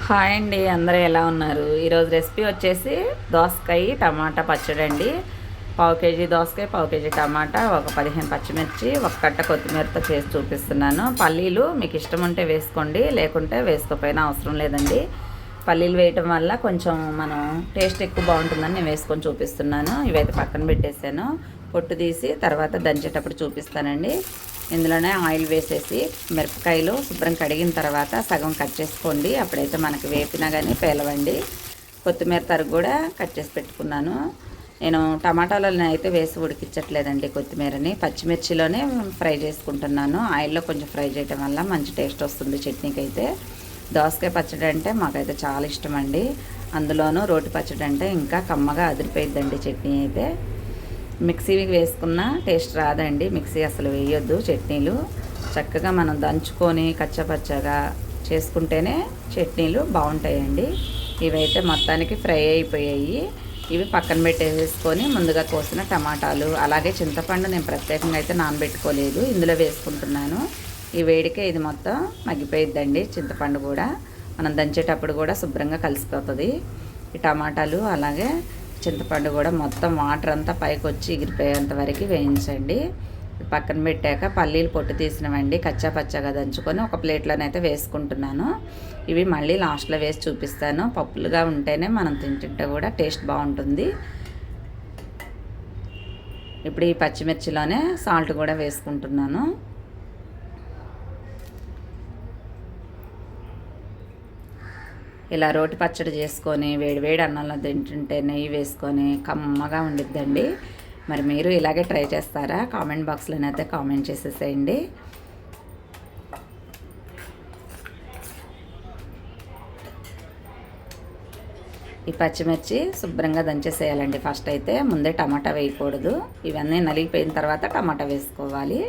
Hi అండి, అందరూ ఎలా ఉన్నారు? ఈరోజు రెసిపీ వచ్చేసి దోసకాయ టమాటా పచ్చడి అండి. పావు కేజీ దోసకాయ, పావు కేజీ టమాటా, ఒక 15 పచ్చిమిర్చి, ఒక కట్ట కొత్తిమీరతో చేసి చూపిస్తున్నాను. పల్లీలు మీకు ఇష్టం ఉంటే వేసుకోండి, లేకుంటే వేసుకోకపోయినా అవసరం లేదండి. పల్లీలు వేయటం వల్ల కొంచెం మనం టేస్ట్ ఎక్కువ బాగుంటుందని నేను వేసుకొని చూపిస్తున్నాను. ఇవైతే పక్కన పెట్టేశాను. పొట్టు తీసి తర్వాత దంచేటప్పుడు చూపిస్తానండి. ఇందులోనే ఆయిల్ వేసేసి మిరపకాయలు శుభ్రం కడిగిన తర్వాత సగం కట్ చేసుకోండి. అప్పుడైతే మనకి వేపినా కానీ పేలవండి. కొత్తిమీర తరుగు కూడా కట్ చేసి పెట్టుకున్నాను. నేను టమాటాలను అయితే వేసి ఉడికించట్లేదండి. కొత్తిమీరని పచ్చిమిర్చిలోనే ఫ్రై చేసుకుంటున్నాను. ఆయిల్లో కొంచెం ఫ్రై చేయడం వల్ల మంచి టేస్ట్ వస్తుంది చట్నీకి అయితే. దోసకాయ పచ్చడి అంటే మాకైతే చాలా ఇష్టం అండి. అందులోనూ రోటి పచ్చడి అంటే ఇంకా కమ్మగా అదిరిపోయిద్దండి చట్నీ అయితే. మిక్సీకి వేసుకున్న టేస్ట్ రాదండి. మిక్సీ అసలు వేయొద్దు. చట్నీలు చక్కగా మనం దంచుకొని కచ్చపచ్చగా చేసుకుంటేనే చట్నీలు బాగుంటాయండి. ఇవైతే మొత్తానికి ఫ్రై అయిపోయాయి. ఇవి పక్కన పెట్టేసుకొని ముందుగా కోసిన టమాటాలు, అలాగే చింతపండు నేను ప్రత్యేకంగా అయితే నానబెట్టుకోలేదు, ఇందులో వేసుకుంటున్నాను. ఈ వేడికే ఇది మొత్తం మగ్గిపోయిద్దండి. చింతపండు కూడా మనం దంచేటప్పుడు కూడా శుభ్రంగా కలిసిపోతుంది. ఈ టమాటాలు అలాగే చింతపండు కూడా మొత్తం వాటర్ అంతా పైకి వచ్చి ఎగిరిపోయేంత వరకు వేయించండి. పక్కన పెట్టాక పల్లీలు పొట్టు తీసినవండి కచ్చా పచ్చగా దంచుకొని ఒక ప్లేట్లోనైతే వేసుకుంటున్నాను. ఇవి మళ్ళీ లాస్ట్లో వేసి చూపిస్తాను. పప్పులుగా ఉంటేనే మనం తింటుంటే కూడా టేస్ట్ బాగుంటుంది. ఇప్పుడు ఈ పచ్చిమిర్చిలోనే సాల్ట్ కూడా వేసుకుంటున్నాను. ఇలా రోటి పచ్చడి చేసుకొని వేడివేడి అన్నంలో తింటుంటే నెయ్యి వేసుకొని కమ్మగా ఉండిద్దండి. మరి మీరు ఇలాగే ట్రై చేస్తారా? కామెంట్ బాక్స్లోనైతే కామెంట్ చేసేసేయండి. ఈ పచ్చిమిర్చి శుభ్రంగా దంచేసేయాలండి. ఫస్ట్ అయితే ముందే టమాటా వేయకూడదు. ఇవన్నీ నలిగిపోయిన తర్వాత టమాటా వేసుకోవాలి.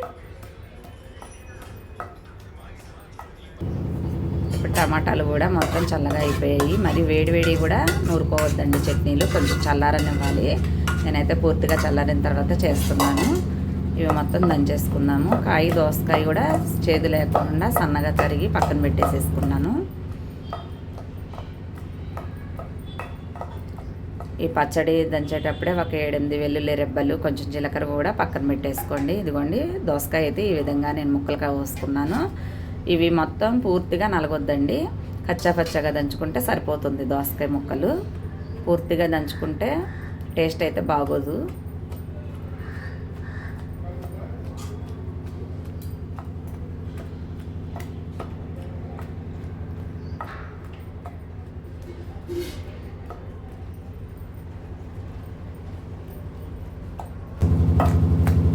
టమాటాలు కూడా మొత్తం చల్లగా అయిపోయాయి. మరి వేడివేడి కూడా నూరుకోవద్దండి. చట్నీలు కొంచెం చల్లారనివ్వాలి. నేనైతే పూర్తిగా చల్లారిన తర్వాత చేస్తున్నాను. ఇవి మొత్తం దంచేసుకున్నాము. దోసకాయ కూడా చేదు లేకుండా సన్నగా తరిగి పక్కన పెట్టేసేసుకున్నాను. ఈ పచ్చడి దంచేటప్పుడే ఒక 7-8 వెల్లుల్లి రెబ్బలు, కొంచెం జీలకర్ర కూడా పక్కన పెట్టేసుకోండి. ఇదిగోండి దోసకాయ అయితే ఈ విధంగా నేను ముక్కలుగా కోసుకున్నాను. ఇవి మొత్తం పూర్తిగా నలగొద్దండి. కచ్చాపచ్చగా దంచుకుంటే సరిపోతుంది. దోసకాయ ముక్కలు పూర్తిగా దంచుకుంటే టేస్ట్ అయితే బాగోదు.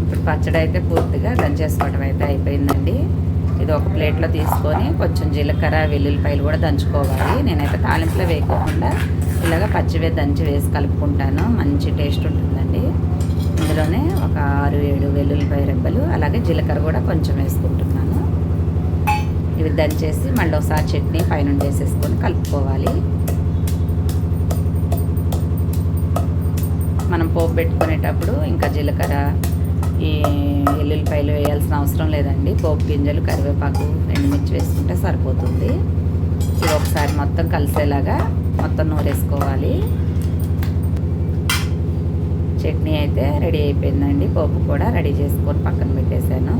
ఇప్పుడు పచ్చడి అయితే పూర్తిగా దంచేసుకోవడం అయితే అయిపోయిందండి. ఇది ఒక ప్లేట్లో తీసుకొని కొంచెం జీలకర్ర, వెల్లుల్లిపాయలు కూడా దంచుకోవాలి. నేనైతే తాలింపులో వేయకోకుండా ఇలాగ పచ్చివే దంచి వేసి కలుపుకుంటాను. మంచి టేస్ట్ ఉంటుందండి. ఇందులోనే ఒక 6-7 వెల్లుల్లిపాయ రెబ్బలు, అలాగే జీలకర్ర కూడా కొంచెం వేసుకుంటున్నాను. ఇవి దంచేసి మళ్ళీ ఒకసారి చట్నీ పైనుండి వేసేసుకొని కలుపుకోవాలి. మనం పోపు పెట్టుకునేటప్పుడు ఇంకా జీలకర్ర, ఈ ఎల్లుల్లిపాయలు వేయాల్సిన అవసరం లేదండి. పోపు గింజలు, కరివేపాకు, ఎండుమిర్చి వేసుకుంటే సరిపోతుంది. ఇది ఒకసారి మొత్తం కలిసేలాగా మొత్తం నూరేసుకోవాలి. చట్నీ అయితే రెడీ అయిపోయిందండి. పోపు కూడా రెడీ చేసుకొని పక్కన పెట్టేశాను.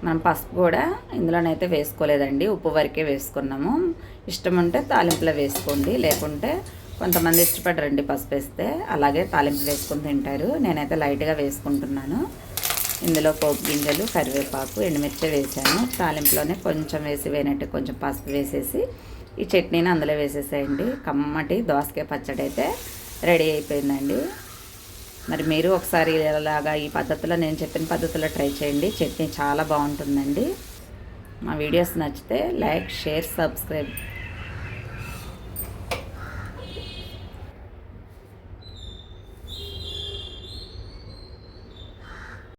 మనం పసుపు కూడా ఇందులోనైతే వేసుకోలేదండి. ఉప్పు వరకే వేసుకున్నాము. ఇష్టం ఉంటే తాలింపులో వేసుకోండి, లేకుంటే కొంతమంది ఇష్టపడరండి పసుపు వేస్తే, అలాగే తాలింపు వేసుకొని తింటారు. నేనైతే లైట్గా వేసుకుంటున్నాను. ఇందులో పోపు గింజలు, కరివేపాకు, ఎండుమిర్చి వేసాను. తాలింపులోనే కొంచెం వేసినట్టు కొంచెం పసుపు వేసేసి ఈ చట్నీని అందులో వేసేసేయండి. కమ్మటి దోసకాయ పచ్చడి అయితే రెడీ అయిపోయిందండి. మరి మీరు ఒకసారి ఇలాగా ఈ పద్ధతిలో నేను చెప్పిన పద్ధతిలో ట్రై చేయండి. చట్నీ చాలా బాగుంటుందండి. మా వీడియోస్ నచ్చితే లైక్, షేర్, సబ్స్క్రైబ్